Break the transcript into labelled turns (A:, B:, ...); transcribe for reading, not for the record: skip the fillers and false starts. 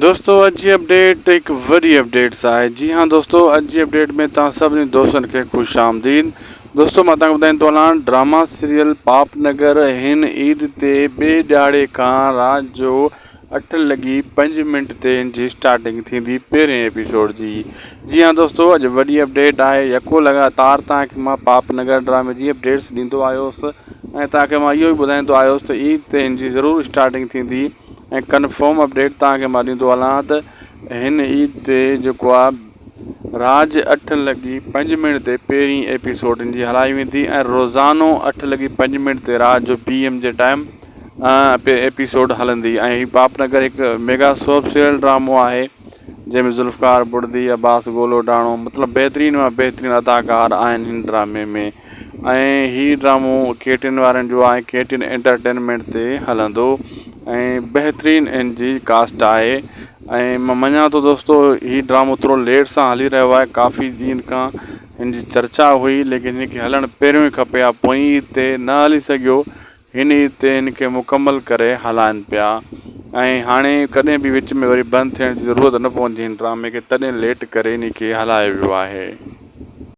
A: दोस्तों अॼु जी अपडेट एक वॾी अपडेट्स आहे। जी हाँ दोस्तों, अॼु जी अपडेट में तव्हां सभिनी दोस्तनि खे ख़ुशि आमदीद। दोस्तों मां तव्हांखे ॿुधाईंदो हलां, ड्रामा सीरियल पापनगर हिन ईद ते ॿिए ॾियारे खां राति जो 8:05 ते इन जी स्टार्टिंग थींदी पहिरें एपिसोड जी। जी हाँ दोस्तों, अॼु वॾी अपडेट आहे। यको लगातार तव्हांखे मां पापनगर ड्रामे जी अपडेट्स ॾींदो आयोसि ऐं तव्हांखे मां इहो बि ॿुधाईंदो आयोसि त ईद ते इन जी ज़रूरु स्टार्टिंग थींदी ऐं कन्फर्म अपडेट तव्हांखे मां ॾींदो हलां त हिन ईद ते जेको आहे राति 8:05 ते पहिरीं एपिसोड इन जी हलाई वेंदी ऐं रोज़ानो 8:05 ते राति जो PM जे टाइम एपिसोड हलंदी। ऐं हीअ पापनगर हिकु मेगा सोप सीरियल ड्रामो आहे जंहिंमें ज़ुल्फ़कार बुर्दी, अब्बास गोलोडाणो मतिलबु बहितरीन मां बहितरीन अदाकार आहिनि हिन ड्रामे में। ऐं हीअ ड्रामो KTN वारनि जो आहे, KTN एंटरटेनमेंट ते हलंदो ऐं बहितरीन इन जी कास्ट आहे। ऐं मां मञा थो दोस्तों, हीअ ड्रामो थोरो लेट सां हली रहियो आहे। काफ़ी ॾींहंनि खां हिन जी चर्चा हुई, लेकिन हिन खे हलणु पहिरियों ई खपे हा, पोइ ईद ते न हली सघियो। हिन ईद ते हिन खे मुकमल करे हलाइनि पिया ऐं हाणे कॾहिं बि विच में वरी बंदि थियण जी ज़रूरत न पवंदी हिन ड्रामे खे, तॾहिं लेट करे हिन खे हलायो वियो आहे।